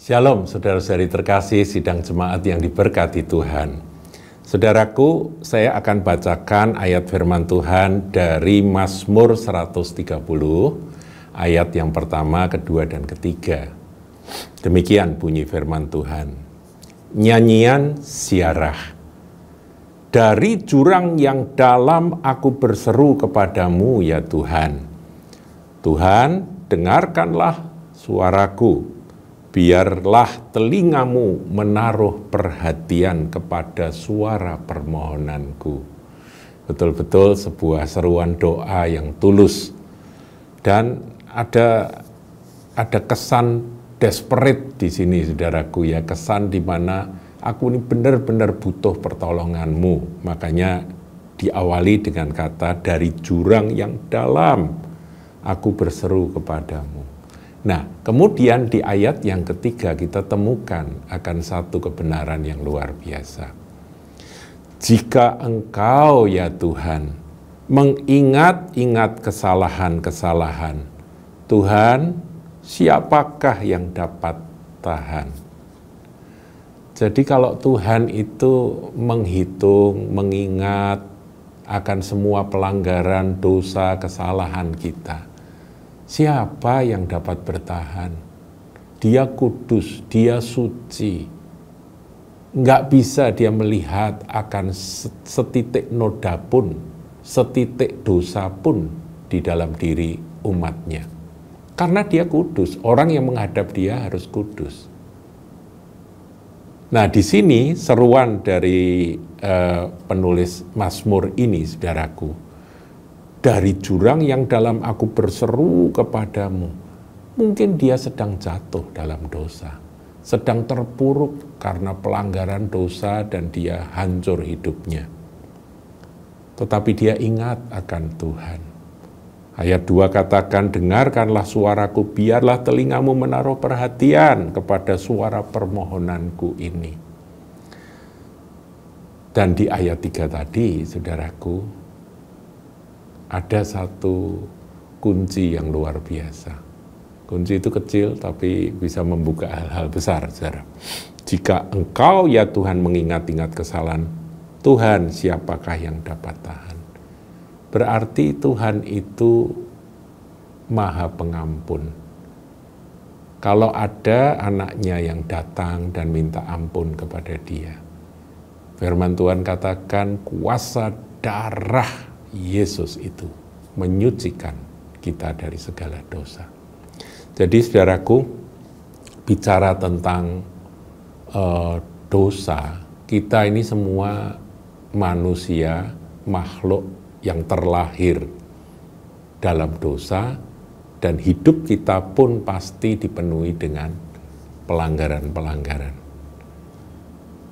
Shalom, saudara-saudari terkasih sidang jemaat yang diberkati Tuhan. Saudaraku, saya akan bacakan ayat firman Tuhan dari Mazmur 130, ayat yang pertama, kedua, dan ketiga. Demikian bunyi firman Tuhan. Nyanyian Siarah. Dari jurang yang dalam aku berseru kepadamu, ya Tuhan. Tuhan, dengarkanlah suaraku. Biarlah telingamu menaruh perhatian kepada suara permohonanku. Betul-betul sebuah seruan doa yang tulus. Dan ada kesan desperate di sini, saudaraku ya, kesan di mana aku ini benar-benar butuh pertolonganmu. Makanya diawali dengan kata dari jurang yang dalam aku berseru kepadamu. Nah, kemudian di ayat yang ketiga kita temukan akan satu kebenaran yang luar biasa. Jika Engkau, ya Tuhan, mengingat-ingat kesalahan-kesalahan, Tuhan, siapakah yang dapat tahan? Jadi kalau Tuhan itu menghitung, mengingat akan semua pelanggaran, dosa, kesalahan kita, siapa yang dapat bertahan? Dia kudus, dia suci. Nggak bisa dia melihat akan setitik noda pun, setitik dosa pun di dalam diri umatnya. Karena dia kudus, orang yang menghadap dia harus kudus. Nah, di sini seruan dari penulis Mazmur ini, saudaraku, dari jurang yang dalam aku berseru kepadamu. Mungkin dia sedang jatuh dalam dosa, sedang terpuruk karena pelanggaran dosa dan dia hancur hidupnya. Tetapi dia ingat akan Tuhan. Ayat 2 katakan, dengarkanlah suaraku, biarlah telingamu menaruh perhatian kepada suara permohonanku ini. Dan di ayat 3 tadi, saudaraku, ada satu kunci yang luar biasa. Kunci itu kecil tapi bisa membuka hal-hal besar, saudara. Jika Engkau, ya Tuhan, mengingat-ingat kesalahan, Tuhan, siapakah yang dapat tahan? Berarti Tuhan itu Maha Pengampun. Kalau ada anaknya yang datang dan minta ampun kepada dia, firman Tuhan katakan kuasa darah Yesus itu menyucikan kita dari segala dosa. Jadi saudaraku, bicara tentang dosa, kita ini semua manusia, makhluk yang terlahir dalam dosa, dan hidup kita pun pasti dipenuhi dengan pelanggaran-pelanggaran.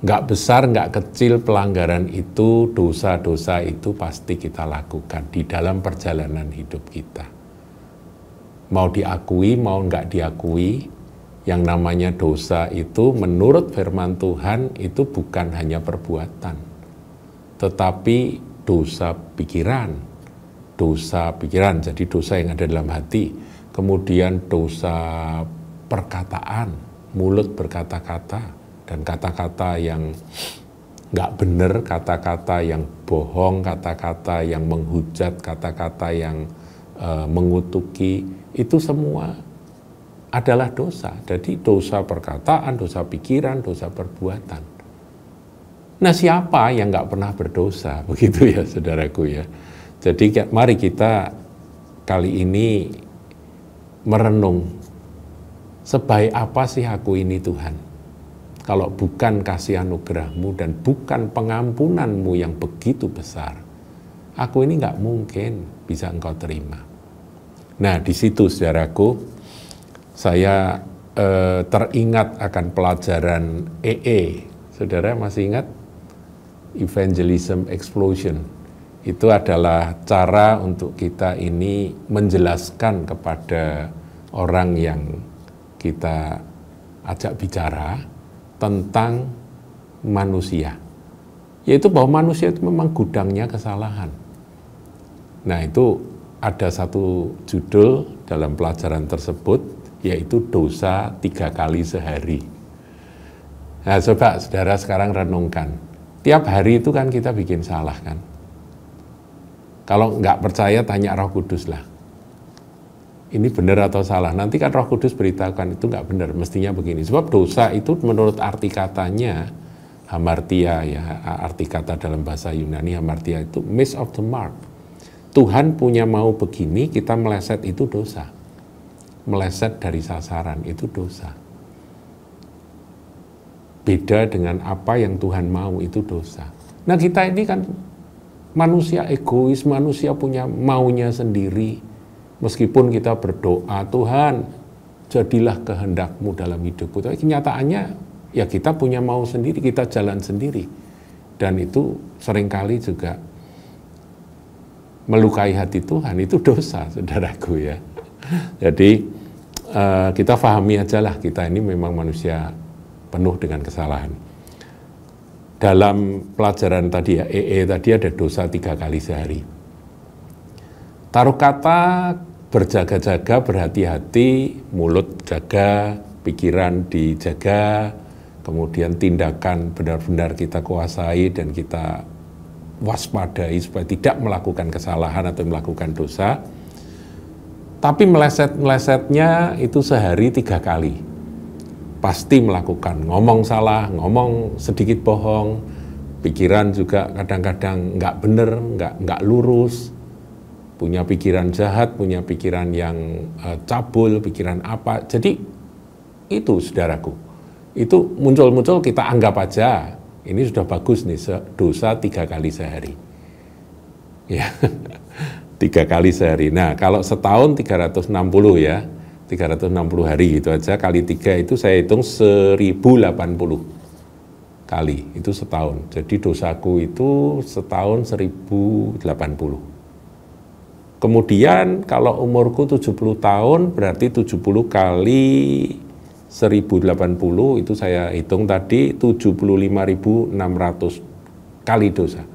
Nggak besar, nggak kecil pelanggaran itu, dosa-dosa itu pasti kita lakukan di dalam perjalanan hidup kita. Mau diakui, mau nggak diakui, yang namanya dosa itu menurut firman Tuhan itu bukan hanya perbuatan, tetapi dosa pikiran, jadi dosa yang ada dalam hati, kemudian dosa perkataan, mulut berkata-kata, dan kata-kata yang nggak benar, kata-kata yang bohong, kata-kata yang menghujat, kata-kata yang mengutuki, itu semua adalah dosa. Jadi dosa perkataan, dosa pikiran, dosa perbuatan. Nah, siapa yang nggak pernah berdosa? Begitu ya, saudaraku ya. Jadi mari kita kali ini merenung, sebaik apa sih aku ini Tuhan? Kalau bukan kasih anugerah-Mu dan bukan pengampunan-Mu yang begitu besar, aku ini nggak mungkin bisa Engkau terima. Nah, di situ saudaraku, saya teringat akan pelajaran EE. Saudara masih ingat? Evangelism Explosion. Itu adalah cara untuk kita ini menjelaskan kepada orang yang kita ajak bicara tentang manusia, yaitu bahwa manusia itu memang gudangnya kesalahan. Nah, itu ada satu judul dalam pelajaran tersebut yaitu dosa 3 kali sehari. Nah, coba saudara sekarang renungkan. Tiap hari itu kan kita bikin salah kan. Kalau nggak percaya tanya Roh Kudus lah. Ini benar atau salah? Nanti kan Roh Kudus beritahukan itu nggak benar, mestinya begini. Sebab dosa itu menurut arti katanya, hamartia ya, arti kata dalam bahasa Yunani hamartia itu miss of the mark. Tuhan punya mau begini, kita meleset itu dosa. Meleset dari sasaran itu dosa. Beda dengan apa yang Tuhan mau itu dosa. Nah kita ini kan manusia egois, manusia punya maunya sendiri. Meskipun kita berdoa, Tuhan jadilah kehendak-Mu dalam hidupku. Tapi kenyataannya ya kita punya mau sendiri, kita jalan sendiri. Dan itu seringkali juga melukai hati Tuhan, itu dosa, saudaraku ya. Jadi kita pahami aja lah, kita ini memang manusia penuh dengan kesalahan. Dalam pelajaran tadi ya, tadi ada dosa 3 kali sehari. Taruh kata berjaga-jaga, berhati-hati, mulut jaga, pikiran dijaga, kemudian tindakan benar-benar kita kuasai dan kita waspadai supaya tidak melakukan kesalahan atau melakukan dosa. Tapi meleset-melesetnya itu sehari 3 kali. Pasti melakukan, ngomong salah, ngomong sedikit bohong, pikiran juga kadang-kadang nggak bener, nggak lurus, punya pikiran jahat, punya pikiran yang cabul, pikiran apa. Jadi itu saudaraku, itu muncul-muncul kita anggap aja, ini sudah bagus nih, dosa 3 kali sehari. Ya, 3 kali sehari. Nah kalau setahun 360 ya, 360 hari gitu aja, kali 3 itu saya hitung 1080 kali, itu setahun. Jadi dosaku itu setahun 1080. Kemudian kalau umurku 70 tahun, berarti 70 kali 1080, itu saya hitung tadi 75.600 kali dosa.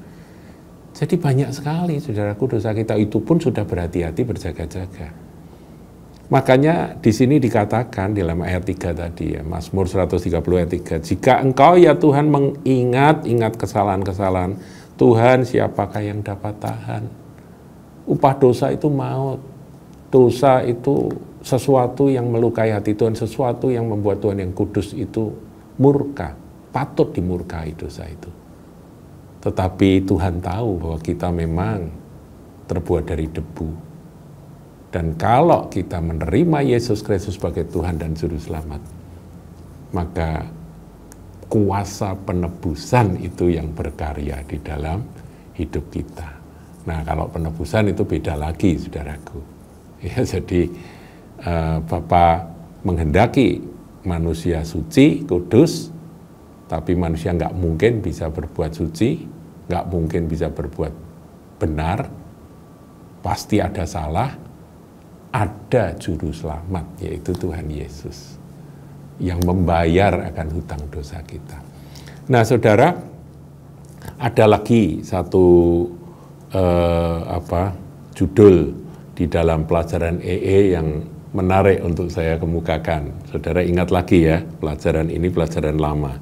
Jadi banyak sekali saudaraku dosa kita, itu pun sudah berhati-hati, berjaga-jaga. Makanya di sini dikatakan dalam ayat 3 tadi ya, Mazmur 130 ayat 3, jika engkau ya Tuhan mengingat kesalahan-kesalahan, Tuhan siapakah yang dapat tahan? Upah dosa itu maut. Dosa itu sesuatu yang melukai hati Tuhan, sesuatu yang membuat Tuhan yang kudus itu murka, patut dimurkai dosa itu. Tetapi Tuhan tahu bahwa kita memang terbuat dari debu. Dan kalau kita menerima Yesus Kristus sebagai Tuhan dan Juru Selamat, maka kuasa penebusan itu yang berkarya di dalam hidup kita. Nah kalau penebusan itu beda lagi saudaraku. Ya, jadi Bapa menghendaki manusia suci, kudus, tapi manusia nggak mungkin bisa berbuat suci, nggak mungkin bisa berbuat benar, pasti ada salah, ada Juru Selamat, yaitu Tuhan Yesus, yang membayar akan hutang dosa kita. Nah saudara, ada lagi satu judul di dalam pelajaran yang menarik untuk saya kemukakan. Saudara ingat lagi ya, pelajaran ini pelajaran lama.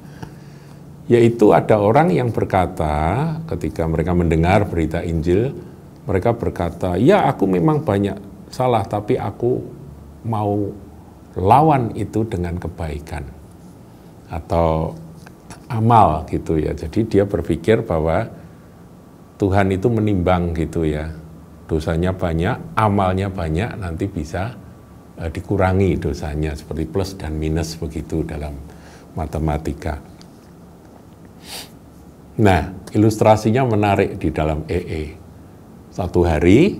Yaitu ada orang yang berkata ketika mereka mendengar berita Injil, mereka berkata, ya aku memang banyak salah, tapi aku mau lawan itu dengan kebaikan atau amal gitu ya. Jadi dia berpikir bahwa Tuhan itu menimbang gitu ya, dosanya banyak, amalnya banyak, nanti bisa dikurangi dosanya, seperti plus dan minus begitu dalam matematika. Nah, ilustrasinya menarik di dalam Satu hari,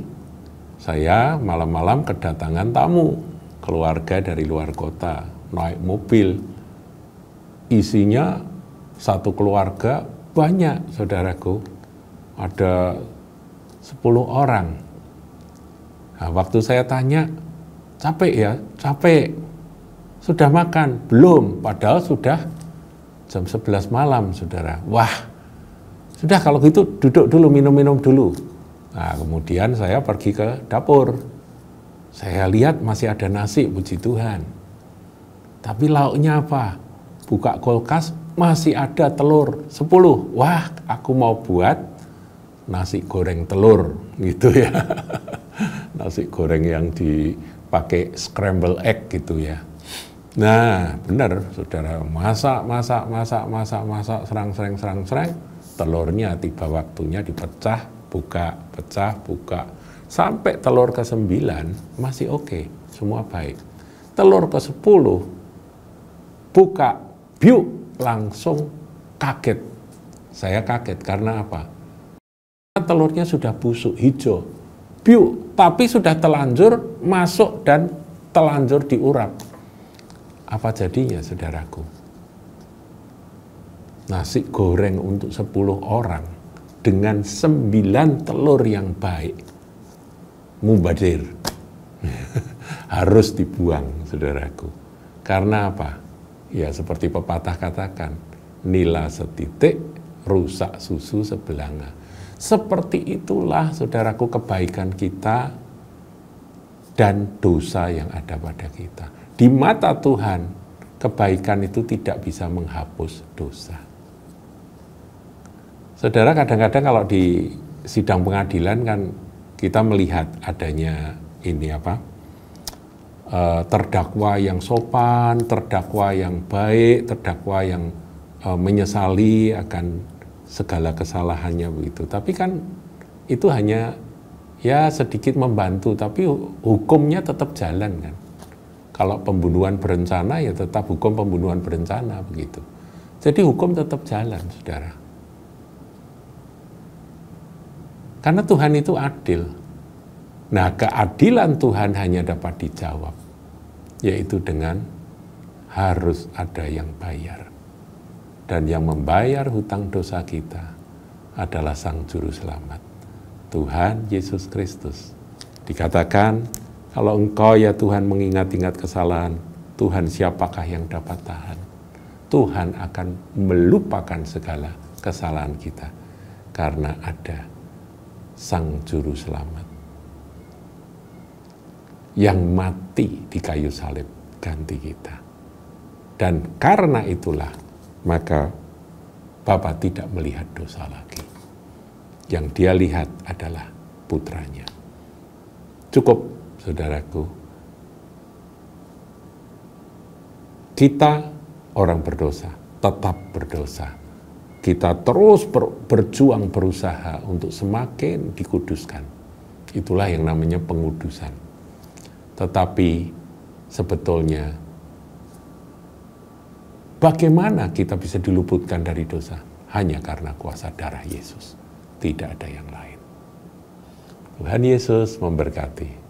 saya malam-malam kedatangan tamu, keluarga dari luar kota, naik mobil, isinya satu keluarga banyak saudaraku, ada 10 orang. Nah, waktu saya tanya, capek ya? Capek. Sudah makan? Belum, padahal sudah jam 11 malam, saudara. Wah, sudah kalau gitu duduk dulu, minum-minum dulu. Nah, kemudian saya pergi ke dapur. Saya lihat masih ada nasi, puji Tuhan. Tapi lauknya apa? Buka kulkas, masih ada telur 10. Wah, aku mau buat nasi goreng telur, gitu ya. Nasi goreng yang dipakai scramble egg gitu ya. Nah, benar, saudara. Masak, serang, telurnya tiba waktunya dipecah, buka, pecah, buka. Sampai telur ke-9 masih oke, semua baik. Telur ke-10 buka, biuk, langsung kaget. Saya kaget karena apa? Telurnya sudah busuk, hijau, biuk, tapi sudah telanjur masuk dan telanjur diurap. Apa jadinya, saudaraku? Nasi goreng untuk 10 orang dengan 9 telur yang baik. Mubazir. Harus dibuang, saudaraku. Karena apa? Ya seperti pepatah katakan, nila setitik, rusak susu sebelanga. Seperti itulah, saudaraku, kebaikan kita dan dosa yang ada pada kita. Di mata Tuhan, kebaikan itu tidak bisa menghapus dosa. Saudara, kadang-kadang kalau di sidang pengadilan kan kita melihat adanya ini apa, terdakwa yang sopan, terdakwa yang baik, terdakwa yang menyesali akan segala kesalahannya begitu. Tapi kan itu hanya ya sedikit membantu, tapi hukumnya tetap jalan kan. Kalau pembunuhan berencana ya tetap hukum pembunuhan berencana begitu. Jadi hukum tetap jalan, saudara. Karena Tuhan itu adil. Nah, keadilan Tuhan hanya dapat dijawab, yaitu dengan harus ada yang bayar. Dan yang membayar hutang dosa kita adalah Sang Juru Selamat, Tuhan Yesus Kristus. Dikatakan, kalau engkau ya Tuhan mengingat-ingat kesalahan, Tuhan siapakah yang dapat tahan? Tuhan akan melupakan segala kesalahan kita, karena ada Sang Juru Selamat yang mati di kayu salib ganti kita. Dan karena itulah maka Bapa tidak melihat dosa lagi. Yang Dia lihat adalah putranya. Cukup, saudaraku. Kita orang berdosa, tetap berdosa. Kita terus berjuang, berusaha untuk semakin dikuduskan. Itulah yang namanya pengudusan. Tetapi sebetulnya bagaimana kita bisa diluputkan dari dosa? Hanya karena kuasa darah Yesus. Tidak ada yang lain. Tuhan Yesus memberkati.